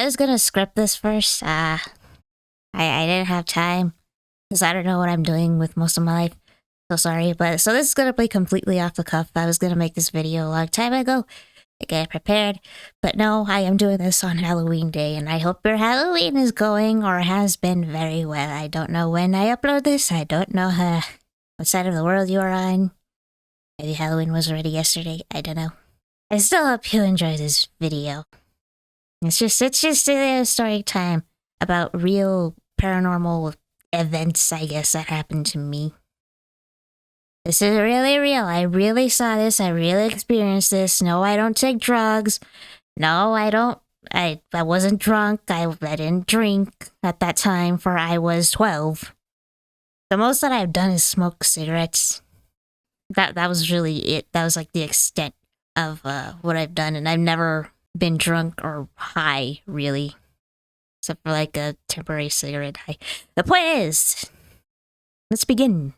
I was gonna script this first. I didn't have time because I don't know what I'm doing with most of my life. So sorry, but so this is gonna be completely off the cuff. I was gonna make this video a long time ago to get prepared, but no, I am doing this on Halloween Day, and I hope your Halloween is going or has been very well. I don't know when I upload this. I don't know what side of the world you are on. Maybe Halloween was already yesterday. I don't know. I still hope you enjoy this video. It's just a story time about real paranormal events, I guess, that happened to me. This is really real. I really saw this. I really experienced this. No, I don't take drugs. No, I don't. I wasn't drunk. I didn't drink at that time, for I was 12. The most that I've done is smoke cigarettes. That was really it. That was like the extent of what I've done, and I've never been drunk or high, really, except for like a temporary cigarette high. The point is, let's begin.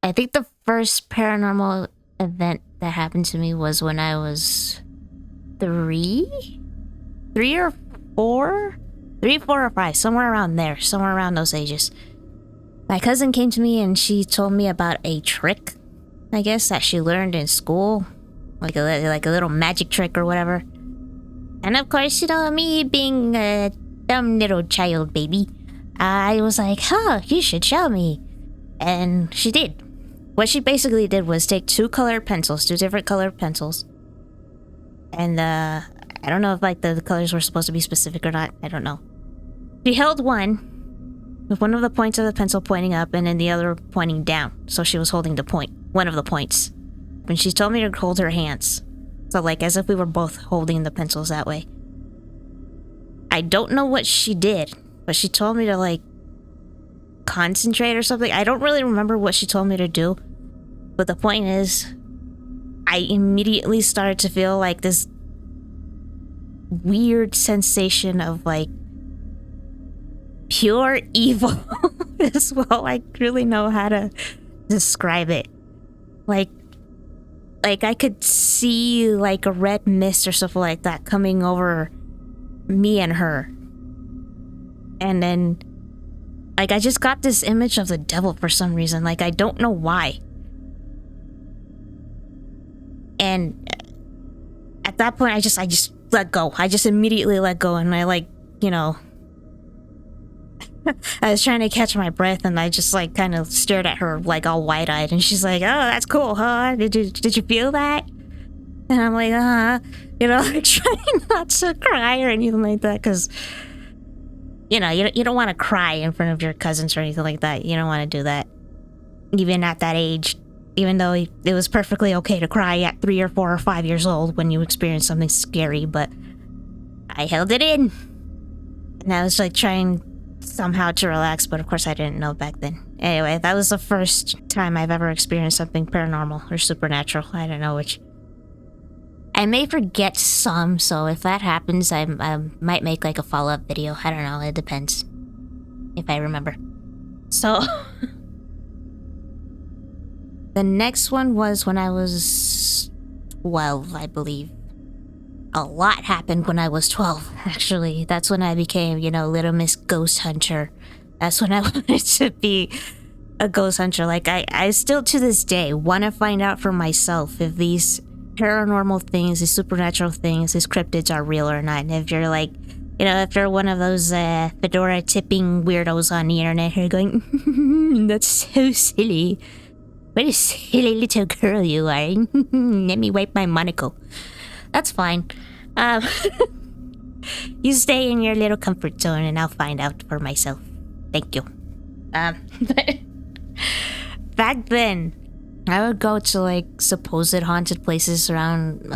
I think the first paranormal event that happened to me was when I was 3 or 4, 3, 4, or 5, somewhere around there, somewhere around those ages. My cousin came to me and she told me about a trick, I guess, that she learned in school, like a little magic trick or whatever. And of course, you know, me being a dumb little child baby, I was like, "Oh, you should show me." And she did. What she basically did was take two different colored pencils. And I don't know if like the colors were supposed to be specific or not. I don't know. She held one with one of the points of the pencil pointing up and then the other pointing down. So she was holding one of the points. And she told me to hold her hands. So like as if we were both holding the pencils that way. I don't know what she did, but she told me to like concentrate or something. I don't really remember what she told me to do, but the point is I immediately started to feel like this weird sensation of like pure evil as well. I really know how to describe it. Like I could see like a red mist or something like that coming over me and her, and then like I just got this image of the devil for some reason. Like I don't know why. And at that point I just let go. I just immediately let go, and I like, you know, I was trying to catch my breath, and I just like kind of stared at her like all wide-eyed, and she's like, "Oh, that's cool, huh? Did you feel that?" And I'm like, you know, like trying not to cry or anything like that, because you know, you don't want to cry in front of your cousins or anything like that. You don't want to do that, even at that age. Even though it was perfectly okay to cry at 3 or 4 or 5 years old when you experience something scary, but I held it in, and I was like trying somehow to relax, but of course I didn't know back then. Anyway, that was the first time I've ever experienced something paranormal or supernatural. I don't know which. I may forget some, so if that happens, I might make like a follow-up video. I don't know, it depends if I remember. So the next one was when I was 12, I believe. A lot happened when I was 12, actually. That's when I became, you know, Little Miss Ghost Hunter. That's when I wanted to be a ghost hunter. Like, I still to this day want to find out for myself if these paranormal things, these supernatural things, these cryptids are real or not. And if you're like, you know, if you're one of those fedora tipping weirdos on the internet who are going, "That's so silly. What a silly little girl you are. Let me wipe my monocle." That's fine. You stay in your little comfort zone and I'll find out for myself. Thank you. Back then, I would go to like supposed haunted places around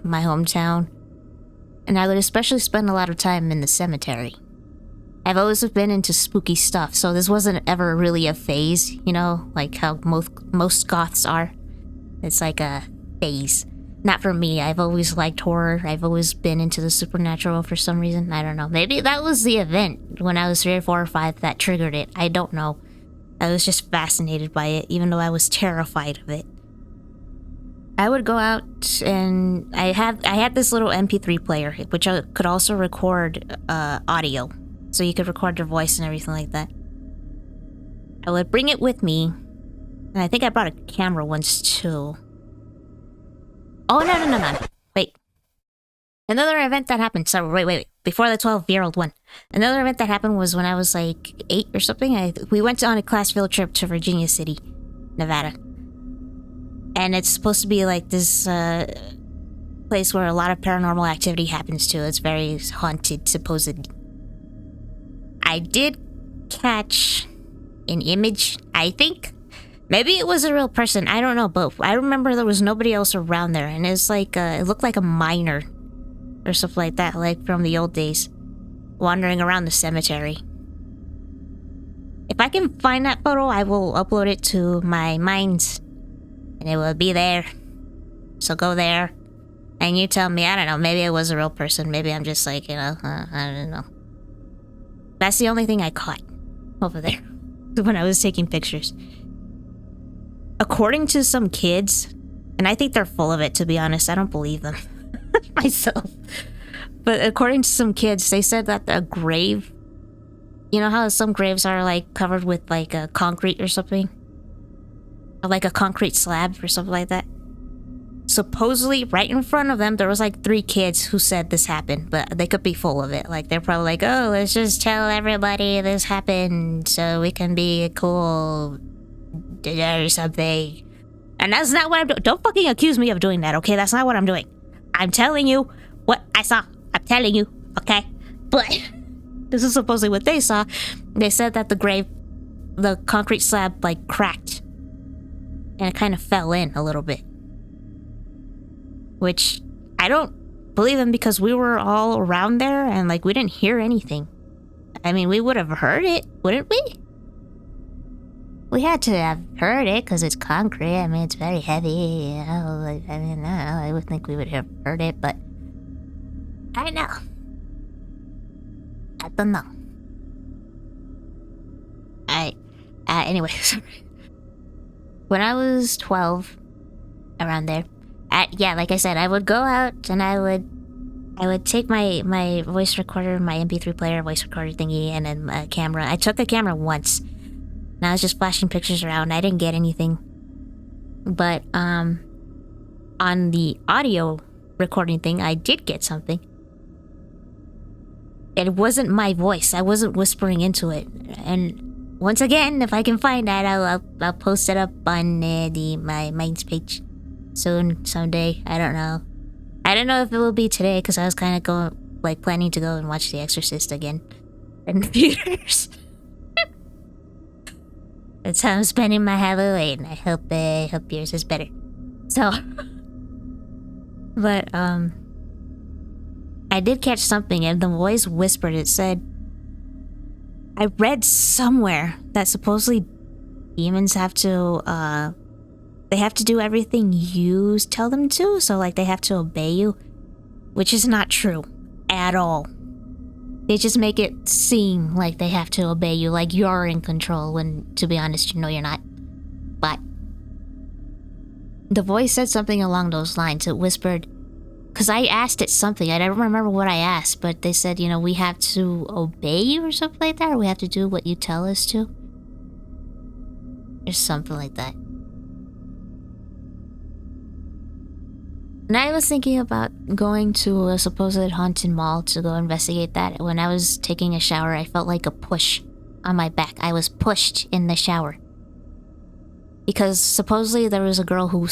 my hometown, and I would especially spend a lot of time in the cemetery. I've always been into spooky stuff, so this wasn't ever really a phase, you know, like how most goths are. It's like a phase. Not for me. I've always liked horror. I've always been into the supernatural for some reason. I don't know. Maybe that was the event when I was 3 or 4 or 5 that triggered it. I don't know. I was just fascinated by it, even though I was terrified of it. I would go out and I had this little MP3 player, which could also record audio. So you could record your voice and everything like that. I would bring it with me. And I think I brought a camera once too. Oh, no. Wait. Another event that happened. Sorry, wait. Before the 12-year-old one. Another event that happened was when I was like 8 or something. We went on a class field trip to Virginia City, Nevada. And it's supposed to be like this place where a lot of paranormal activity happens to. It's very haunted, supposedly. I did catch an image, I think. Maybe it was a real person, I don't know, but I remember there was nobody else around there, and it's like, it looked like a miner or something like that, like from the old days, wandering around the cemetery. If I can find that photo, I will upload it to my Minds, and it will be there. So go there, and you tell me, I don't know, maybe it was a real person, maybe I'm just like, I don't know. That's the only thing I caught over there when I was taking pictures. According to some kids, and I think they're full of it, to be honest, I don't believe them myself. But according to some kids, they said that the grave, you know how some graves are like covered with like a concrete or something? Or like a concrete slab or something like that. Supposedly, right in front of them, there was like 3 kids who said this happened, but they could be full of it. Like, they're probably like, oh, let's just tell everybody this happened so we can be cool or something. And that's not what I'm doing. Don't fucking accuse me of doing that, okay? That's not what I'm doing. I'm telling you what I saw. I'm telling you, okay? But this is supposedly what they saw. They said that the grave, the concrete slab, like, cracked. And it kind of fell in a little bit. Which, I don't believe them because we were all around there and, like, we didn't hear anything. I mean, we would have heard it, wouldn't we? We had to have heard it because it's concrete. I mean, it's very heavy, you know. I don't know. I would think we would have heard it, but I don't know. I don't know. Anyway, sorry. When I was 12, around there, yeah, like I said, I would go out and I would take my voice recorder, my MP3 player, voice recorder thingy, and then a camera. I took the camera once. And I was just flashing pictures around. I didn't get anything. But on the audio recording thing, I did get something. It wasn't my voice. I wasn't whispering into it. And once again, if I can find that, I'll post it up on my Minds page soon, someday. I don't know. I don't know if it will be today because I was kind of planning to go and watch The Exorcist again in the theaters. That's how I'm spending my Halloween. I hope yours is better. So, but I did catch something, and the voice whispered. It said, I read somewhere that supposedly demons have to they have to do everything you tell them to. So like they have to obey you, which is not true at all. They just make it seem like they have to obey you, like you're in control, when, to be honest, you know you're not. But the voice said something along those lines. It whispered, because I asked it something. I don't remember what I asked, but they said, you know, we have to obey you or something like that, or we have to do what you tell us to. Or something like that. And I was thinking about going to a supposed haunted mall to go investigate that. When I was taking a shower, I felt like a push on my back. I was pushed in the shower. Because supposedly there was a girl who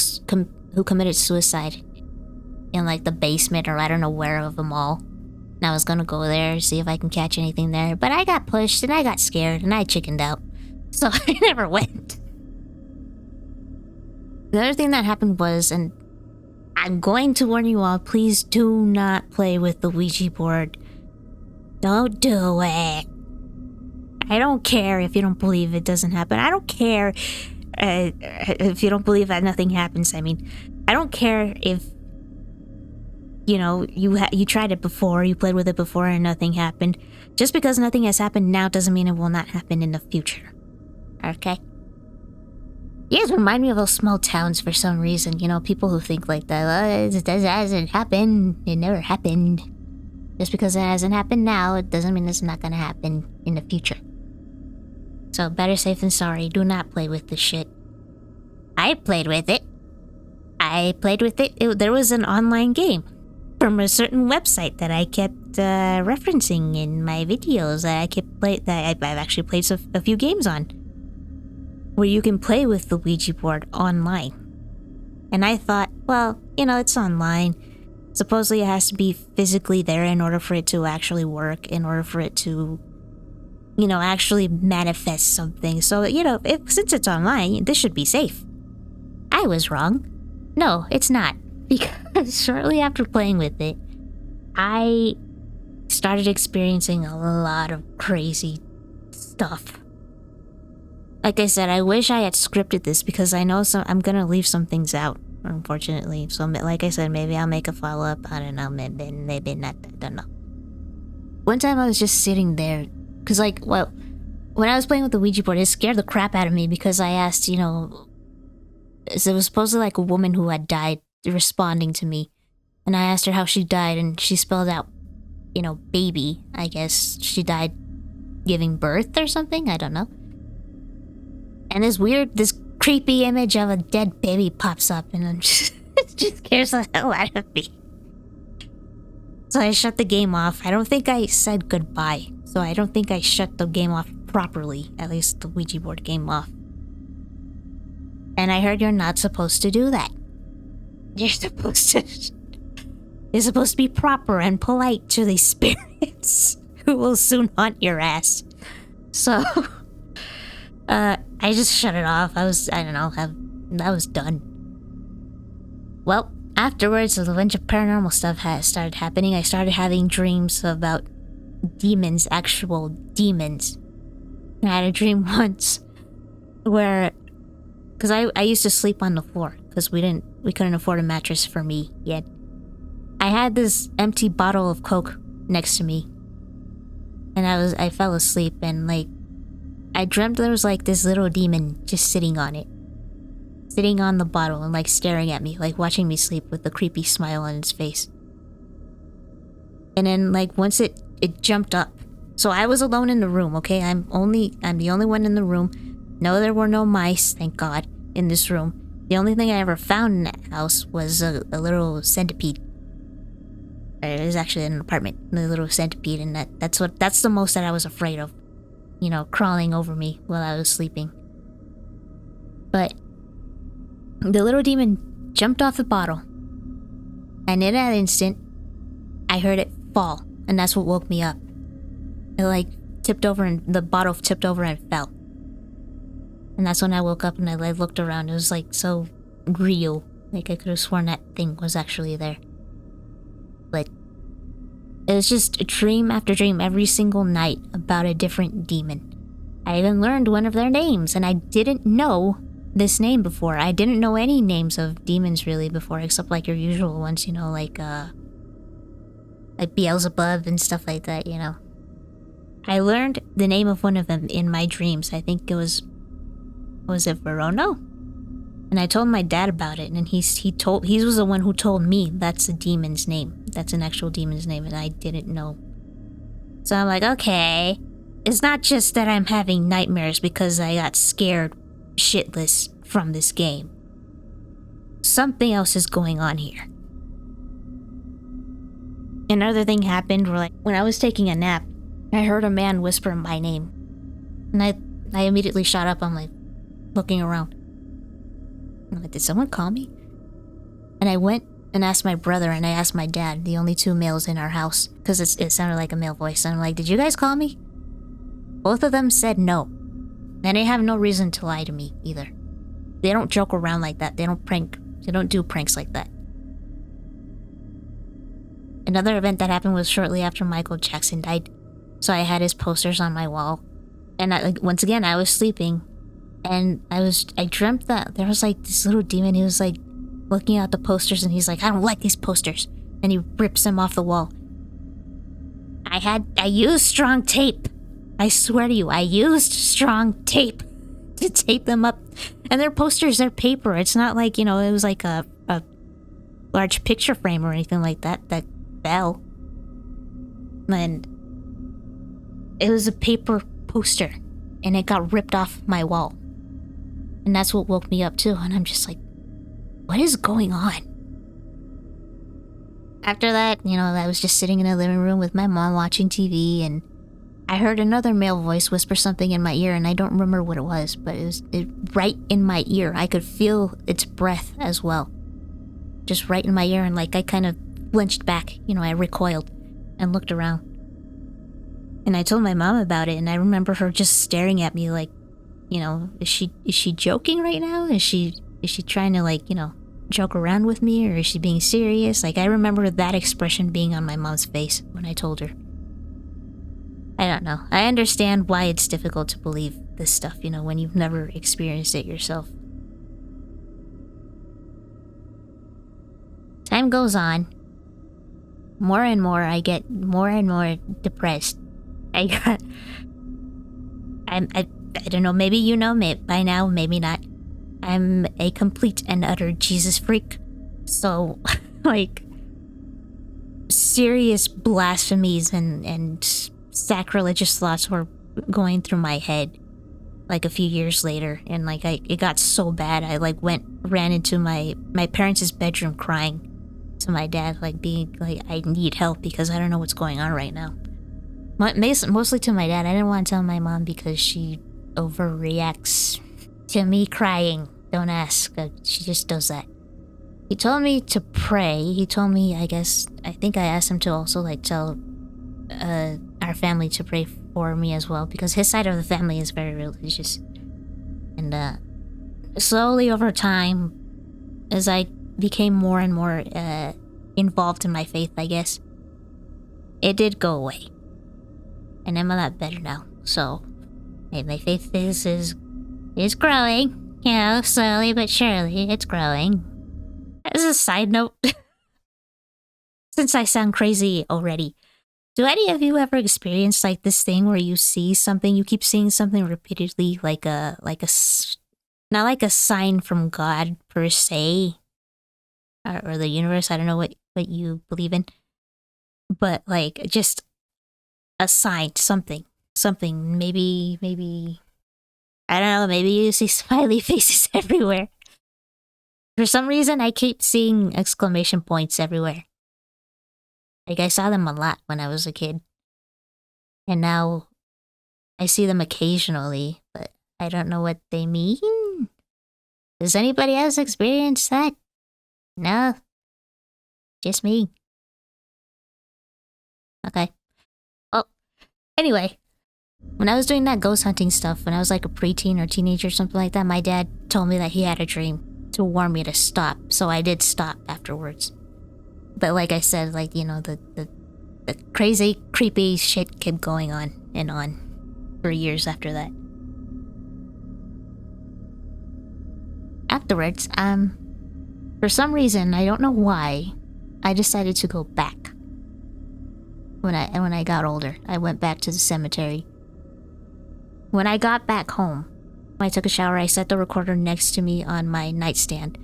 committed suicide in like the basement or I don't know where of the mall. And I was gonna go there, see if I can catch anything there. But I got pushed and I got scared and I chickened out. So I never went. The other thing that happened was, and I'm going to warn you all, please do not play with the Ouija board. Don't do it. I don't care if you don't believe it doesn't happen. I don't care if you don't believe that nothing happens. I mean, I don't care if, you know, you tried it before, you played with it before and nothing happened. Just because nothing has happened now doesn't mean it will not happen in the future. Okay? You guys remind me of those small towns for some reason. You know, people who think like that. It hasn't happened. It never happened. Just because it hasn't happened now, it doesn't mean it's not gonna happen in the future. So better safe than sorry. Do not play with this shit. I played with it. There was an online game from a certain website that I kept referencing in my videos. I've actually played a few games on, where you can play with the Ouija board online. And I thought, well, you know, it's online. Supposedly it has to be physically there in order for it to actually work, in order for it to, you know, actually manifest something. So, you know, since it's online, this should be safe. I was wrong. No, it's not. Because shortly after playing with it, I started experiencing a lot of crazy stuff. Like I said, I wish I had scripted this because I know I'm gonna leave some things out, unfortunately. So, like I said, maybe I'll make a follow-up. I don't know, maybe not. I don't know. One time I was just sitting there, because, like, well, when I was playing with the Ouija board, it scared the crap out of me because I asked, you know, it was supposedly like a woman who had died responding to me. And I asked her how she died, and she spelled out, you know, baby. I guess she died giving birth or something. I don't know. And this creepy image of a dead baby pops up, and it just scares the hell out of me. So I shut the game off. I don't think I said goodbye. So I don't think I shut the game off properly. At least the Ouija board game off. And I heard you're not supposed to do that. You're supposed to be proper and polite to these spirits who will soon haunt your ass. So, I just shut it off. I was done. Well, afterwards, a bunch of paranormal stuff started happening. I started having dreams about demons, actual demons. I had a dream once where, because I used to sleep on the floor because we couldn't afford a mattress for me yet. I had this empty bottle of Coke next to me, and I fell asleep, and like I dreamt there was like this little demon just sitting on the bottle and like staring at me, like watching me sleep with a creepy smile on its face. And then like once it jumped up. So I was alone in the room, okay? I'm the only one in the room. No, there were no mice, thank God, in this room. The only thing I ever found in that house was a little centipede. It was actually an apartment, a little centipede, and that's the most that I was afraid of. You know, crawling over me while I was sleeping. But the little demon jumped off the bottle, and in that instant, I heard it fall, and that's what woke me up. It like tipped over, and the bottle tipped over and fell. And that's when I woke up and I looked around. It was like so real. Like I could have sworn that thing was actually there. But it was just a dream after dream every single night about a different demon. I even learned one of their names, and I didn't know this name before. I didn't know any names of demons really before, except like your usual ones, you know, like Beelzebub and stuff like that, you know. I learned the name of one of them in my dreams. I think it was it Verono? And I told my dad about it, and he was the one who told me that's a demon's name. That's an actual demon's name, and I didn't know. So I'm like, okay, it's not just that I'm having nightmares because I got scared shitless from this game. Something else is going on here. Another thing happened where, like, when I was taking a nap, I heard a man whisper my name. And I immediately shot up. I'm like, looking around. I'm like, did someone call me? And I went and asked my brother and I asked my dad, the only two males in our house, because it sounded like a male voice. And I'm like, did you guys call me? Both of them said no. And they have no reason to lie to me either. They don't joke around like that. They don't do pranks like that. Another event that happened was shortly after Michael Jackson died. So I had his posters on my wall. And once again, I was sleeping. And I dreamt that there was like this little demon. He was like looking at the posters and he's like, I don't like these posters. And he rips them off the wall. I used strong tape. I swear to you, I used strong tape to tape them up. And they're posters, they're paper. It's not like, you know, it was like a large picture frame or anything like that that fell. And it was a paper poster, and it got ripped off my wall. And that's what woke me up too. And I'm just like, what is going on? After that, you know, I was just sitting in the living room with my mom watching TV, and I heard another male voice whisper something in my ear, and I don't remember what it was, but it was right in my ear. I could feel its breath as well. Just right in my ear, and like I kind of flinched back. You know, I recoiled and looked around. And I told my mom about it, and I remember her just staring at me like, you know, is she joking right now? Is she trying to, like, you know, joke around with me, or is she being serious? Like, I remember that expression being on my mom's face when I told her. I don't know. I understand why it's difficult to believe this stuff, you know, when you've never experienced it yourself. Time goes on. More and more, I get more and more depressed. I don't know, maybe you know me by now, maybe not. I'm a complete and utter Jesus freak. So, like, serious blasphemies and sacrilegious thoughts were going through my head, like, a few years later. And, like, it got so bad, I, like, ran into my parents' bedroom crying to my dad, like, being, like, I need help because I don't know what's going on right now. Mostly to my dad. I didn't want to tell my mom because she overreacts to me crying. Don't ask. She just does that. He told me to pray. He told me, I think I asked him to also, like, tell our family to pray for me as well, because his side of the family is very religious. And slowly over time, as I became more and more involved in my faith, I guess, it did go away. And I'm a lot better now. So, my faith is growing. You know, slowly but surely, it's growing. As a side note, since I sound crazy already, do any of you ever experience, like, this thing where you see something, you keep seeing something repeatedly, not like a sign from God per se, or the universe, I don't know what you believe in, but, like, just a sign, something, maybe, I don't know, maybe you see smiley faces everywhere. For some reason, I keep seeing exclamation points everywhere. Like, I saw them a lot when I was a kid. And now I see them occasionally, but I don't know what they mean. Does anybody else experience that? No. Just me. Okay. Well, anyway, when I was doing that ghost hunting stuff, when I was like a preteen or teenager or something like that, my dad told me that he had a dream to warn me to stop, so I did stop afterwards. But like I said, like, you know, the crazy, creepy shit kept going on and on for years after that. Afterwards, for some reason, I don't know why, I decided to go back. When I got older, I went back to the cemetery. When I got back home, when I took a shower, I set the recorder next to me on my nightstand,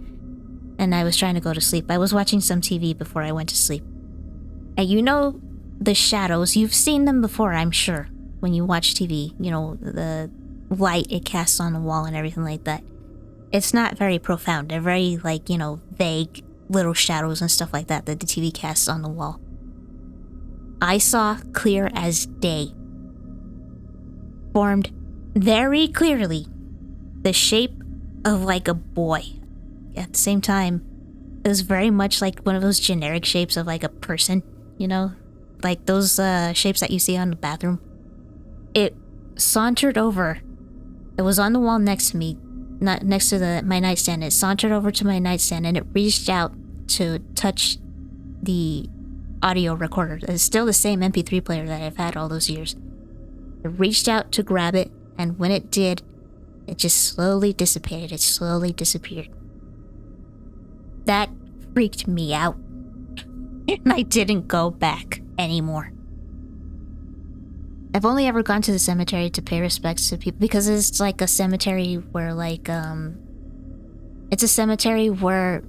and I was trying to go to sleep. I was watching some TV before I went to sleep. And you know the shadows, you've seen them before, I'm sure, when you watch TV. You know, the light it casts on the wall and everything like that. It's not very profound. They're very, like, you know, vague little shadows and stuff like that the TV casts on the wall. I saw clear as day, formed very clearly, the shape of, like, a boy. At the same time, it was very much like one of those generic shapes of, like, a person, you know? Like those shapes that you see on the bathroom. It sauntered over. It was on the wall next to me, not next to my nightstand. It sauntered over to my nightstand, and it reached out to touch the audio recorder. It's still the same MP3 player that I've had all those years. It reached out to grab it, and when it did, it just slowly dissipated. It slowly disappeared. That freaked me out. And I didn't go back anymore. I've only ever gone to the cemetery to pay respects to people because it's like a cemetery where like it's a cemetery where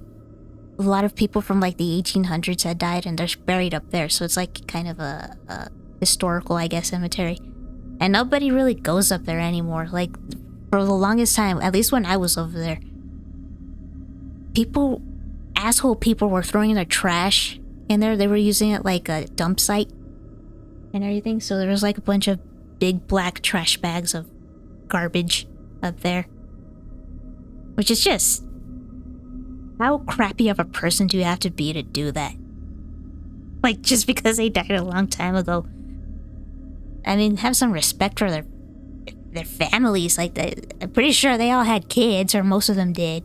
a lot of people from like the 1800s had died and they're buried up there, so it's like kind of a historical, I guess, cemetery. And nobody really goes up there anymore. Like for the longest time, at least when I was over there, asshole people were throwing their trash in there. They were using it like a dump site and everything, so there was like a bunch of big black trash bags of garbage up there, which is just, how crappy of a person do you have to be to do that? Like, just because they died a long time ago. I mean, have some respect for their families. Like, I'm pretty sure they all had kids, or most of them did.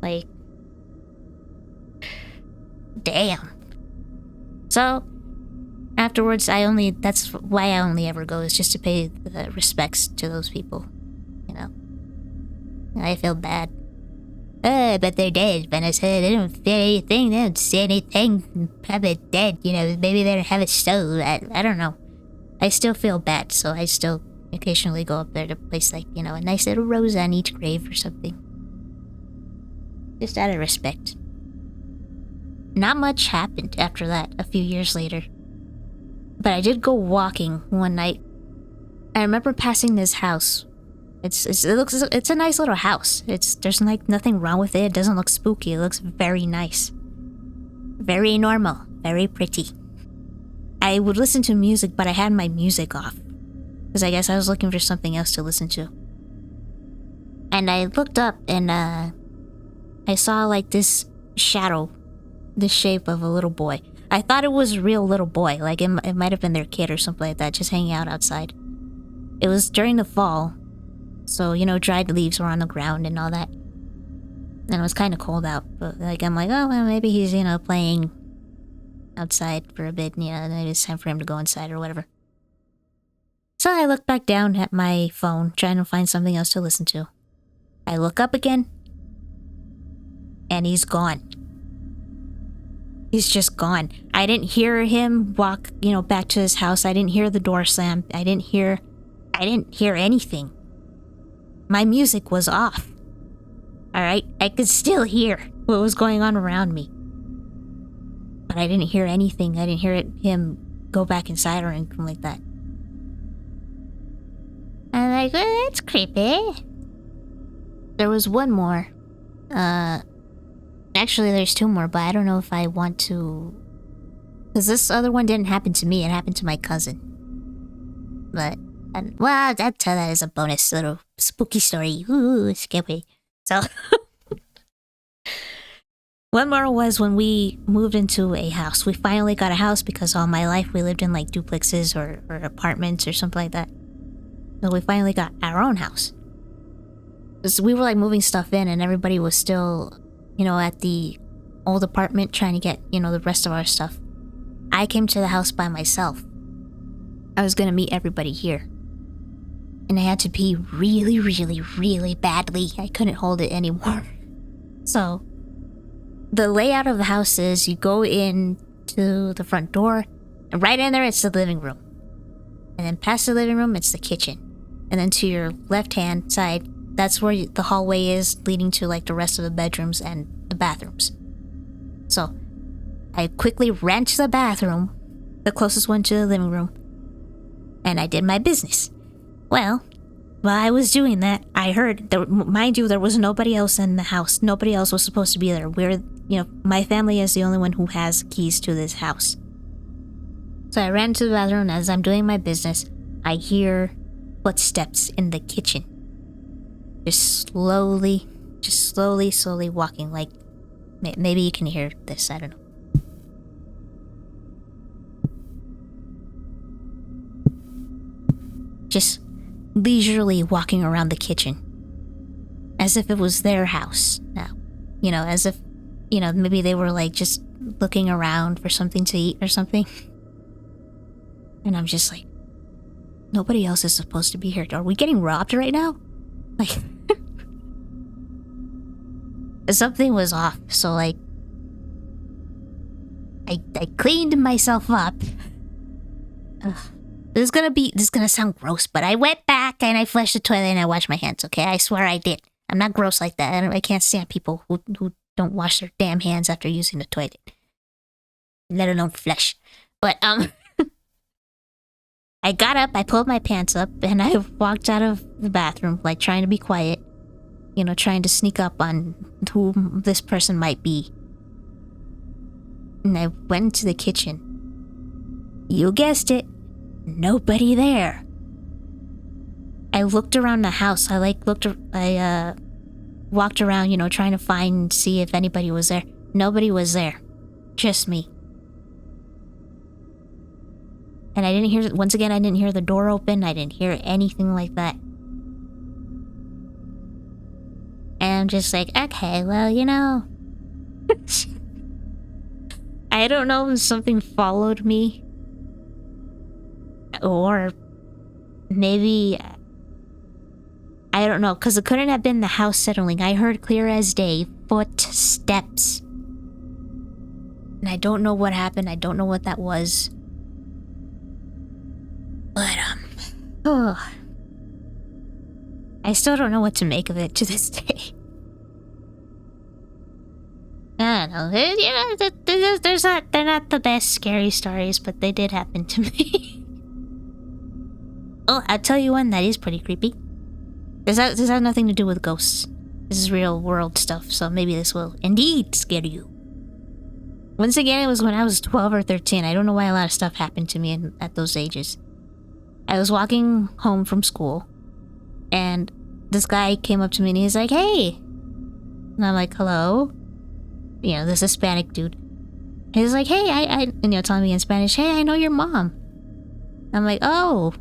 Like, damn. So afterwards, that's why I only ever go, is just to pay the respects to those people, you know. I feel bad. But they're dead. But I said, they don't feel anything, they don't see anything, probably dead, you know, maybe they don't have a soul, I don't know. I still feel bad, so I still occasionally go up there to place, like, you know, a nice little rose on each grave or something. Just out of respect. Not much happened after that, a few years later. But I did go walking one night. I remember passing this house. It's a nice little house. There's like nothing wrong with it. It doesn't look spooky. It looks very nice. Very normal. Very pretty. I would listen to music, but I had my music off. Because I guess I was looking for something else to listen to. And I looked up and I saw like this shadow. The shape of a little boy. I thought it was a real little boy. Like it might have been their kid or something like that, just hanging out outside. It was during the fall. So, you know, dried leaves were on the ground and all that. And it was kind of cold out. But, like, I'm like, oh, well, maybe he's, you know, playing outside for a bit. You know, maybe it's time for him to go inside or whatever. So I look back down at my phone, trying to find something else to listen to. I look up again. And he's gone. He's just gone. I didn't hear him walk, you know, back to his house. I didn't hear the door slam. I didn't hear anything. My music was off. Alright? I could still hear what was going on around me. But I didn't hear anything. I didn't hear him go back inside or anything like that. I'm like, well, that's creepy. There was one more. Actually, there's two more, but I don't know if I want to... Because this other one didn't happen to me. It happened to my cousin. But... well, I'll tell that as a bonus little spooky story. Ooh, scary. So, one more was when we moved into a house. We finally got a house because all my life we lived in like duplexes or apartments or something like that. So we finally got our own house. So we were like moving stuff in and everybody was still, you know, at the old apartment trying to get, you know, the rest of our stuff. I came to the house by myself. I was gonna meet everybody here. And I had to pee really, really, really badly. I couldn't hold it anymore. So, the layout of the house is you go in to the front door, and right in there it's the living room. And then past the living room, it's the kitchen. And then to your left-hand side, that's where the hallway is, leading to like the rest of the bedrooms and the bathrooms. So, I quickly ran to the bathroom, the closest one to the living room, and I did my business. Well, while I was doing that, I heard, mind you, there was nobody else in the house. Nobody else was supposed to be there. My family is the only one who has keys to this house. So I ran to the bathroom, and as I'm doing my business, I hear footsteps in the kitchen. Just slowly walking, like, maybe you can hear this, I don't know. Just leisurely walking around the kitchen. As if it was their house now. You know, as if, you know, maybe they were like just looking around for something to eat or something. And I'm just like, nobody else is supposed to be here. Are we getting robbed right now? Like, something was off. So like, I cleaned myself up. Ugh. This is gonna sound gross, but I went back and I flushed the toilet and I washed my hands, okay? I swear I did. I'm not gross like that. I can't stand people who don't wash their damn hands after using the toilet. Let alone flush. But, I got up, I pulled my pants up, and I walked out of the bathroom, like, trying to be quiet. You know, trying to sneak up on who this person might be. And I went into the kitchen. You guessed it. Nobody there. I looked around the house. I walked around, you know, trying to see if anybody was there. Nobody was there. Just me. And I didn't hear the door open. I didn't hear anything like that. And I'm just like, okay, well, you know. I don't know if something followed me. Or maybe, I don't know, because it couldn't have been the house settling. I heard clear as day footsteps. And I don't know what happened. I don't know what that was. But, I still don't know what to make of it to this day. I don't know. They're not the best scary stories, but they did happen to me. Oh, I'll tell you one that is pretty creepy. This has nothing to do with ghosts. This is real world stuff, so maybe this will indeed scare you. Once again, it was when I was 12 or 13. I don't know why a lot of stuff happened to me at those ages. I was walking home from school, and this guy came up to me and he's like, hey. And I'm like, hello? You know, this Hispanic dude. He's like, hey, telling me in Spanish, hey, I know your mom. I'm like, oh.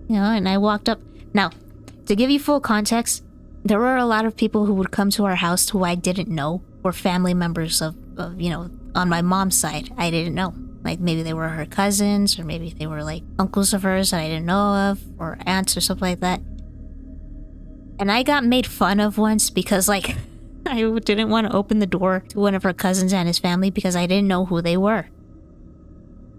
You know, and I walked up. Now, to give you full context, there were a lot of people who would come to our house who I didn't know were family members of you know, on my mom's side. I didn't know. Like, maybe they were her cousins, or maybe they were, like, uncles of hers that I didn't know of, or aunts or something like that. And I got made fun of once because, like, I didn't want to open the door to one of her cousins and his family because I didn't know who they were.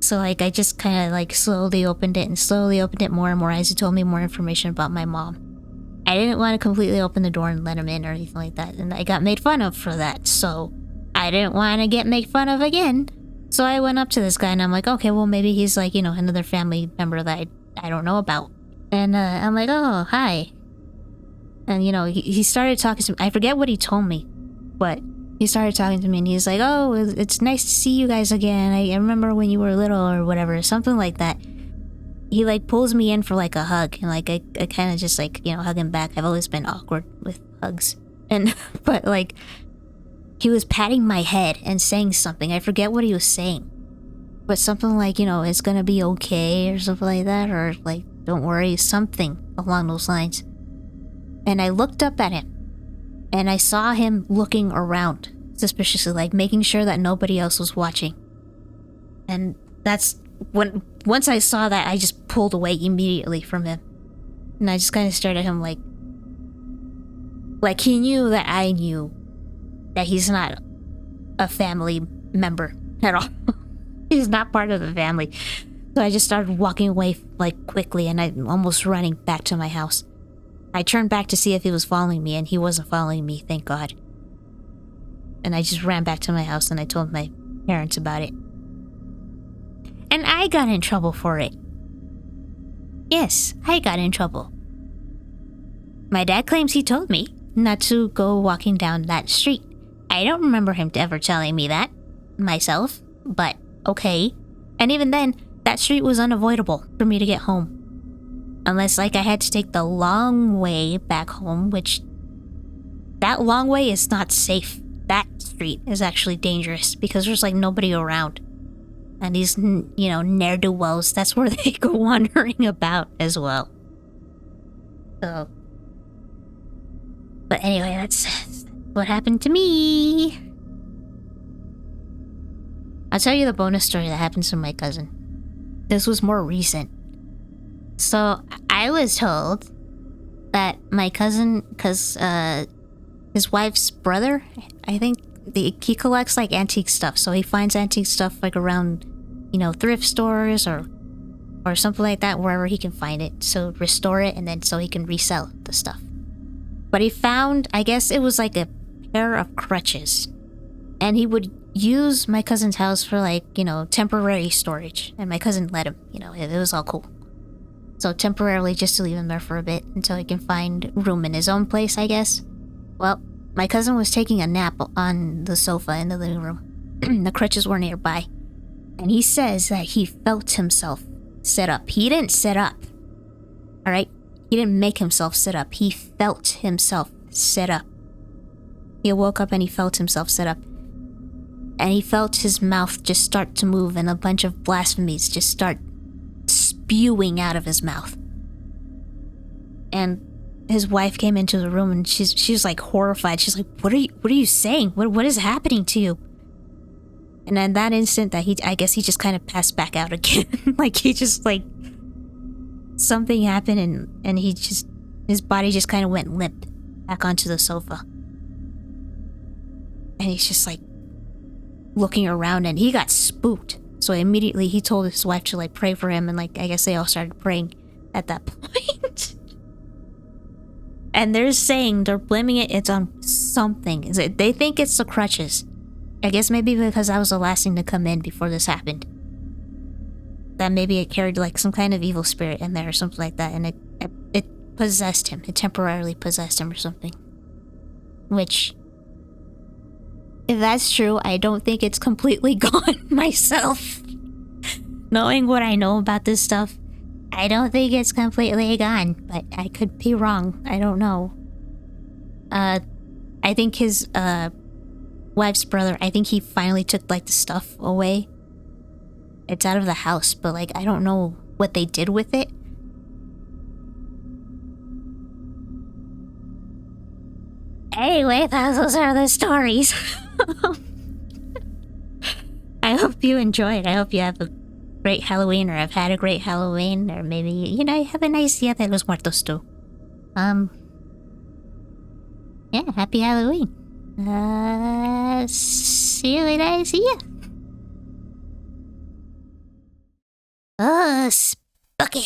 So, like, I just kind of, like, slowly opened it more and more as he told me more information about my mom. I didn't want to completely open the door and let him in or anything like that, and I got made fun of for that, so I didn't want to get made fun of again. So I went up to this guy and I'm like, okay, well, maybe he's, like, you know, another family member that I don't know about. And I'm like, oh, hi. And, you know, he started talking to me. I forget what he told me, but he started talking to me and he's like, oh, it's nice to see you guys again. I remember when you were little or whatever, something like that. He, like, pulls me in for, like, a hug. And, like, I kind of just, like, you know, hug him back. I've always been awkward with hugs. And, but, like, he was patting my head and saying something. I forget what he was saying. But something like, you know, it's gonna be okay or something like that. Or, like, don't worry, something along those lines. And I looked up at him. And I saw him looking around suspiciously, like making sure that nobody else was watching. And that's when, once I saw that, I just pulled away immediately from him. And I just kind of stared at him like he knew that I knew that he's not a family member at all. He's not part of the family. So I just started walking away, like, quickly, and I'm almost running back to my house. I turned back to see if he was following me, and he wasn't following me, thank God. And I just ran back to my house and I told my parents about it. And I got in trouble for it. Yes, I got in trouble. My dad claims he told me not to go walking down that street. I don't remember him ever telling me that myself, but okay. And even then, that street was unavoidable for me to get home. Unless, like, I had to take the long way back home, which that long way is not safe. That street is actually dangerous because there's, like, nobody around. And these, you know, ne'er-do-wells, that's where they go wandering about as well. So. But anyway, that's what happened to me. I'll tell you the bonus story that happened to my cousin. This was more recent. So, I was told that my cousin, because his wife's brother, I think, he collects, like, antique stuff. So he finds antique stuff, like, around, you know, thrift stores or or something like that, wherever he can find it. So restore it, and then so he can resell the stuff. But he found, I guess it was like a pair of crutches. And he would use my cousin's house for like, you know, temporary storage. And my cousin let him, you know, it was all cool. So temporarily just to leave him there for a bit until he can find room in his own place, I guess. Well, my cousin was taking a nap on the sofa in the living room. The crutches were nearby. And he says that he felt himself sit up. He didn't sit up. Alright? He didn't make himself sit up. He felt himself sit up. He woke up and he felt himself sit up. And he felt his mouth just start to move and a bunch of blasphemies just start spewing out of his mouth. And his wife came into the room and she was like horrified. She's like, what are you saying? What is happening to you? And in that instant that I guess he just kind of passed back out again. Like he just like something happened and his body just kind of went limp back onto the sofa. And he's just like looking around and he got spooked. So immediately he told his wife to like pray for him, and like I guess they all started praying at that point. And they're blaming it's on something. They think it's the crutches. I guess maybe because I was the last thing to come in before this happened. That maybe it carried like some kind of evil spirit in there or something like that, and it possessed him. It temporarily possessed him or something. Which, if that's true, I don't think it's completely gone myself. Knowing what I know about this stuff, I don't think it's completely gone, but I could be wrong. I don't know. I think his wife's brother, I think he finally took like the stuff away. It's out of the house, but like I don't know what they did with it. Anyway, those are the stories. I hope you enjoyed. I hope you have a great Halloween, or have had a great Halloween, or maybe, you know, you have a nice Dia de los Muertos too. Yeah, happy Halloween. See you later. See ya. Oh, spooky.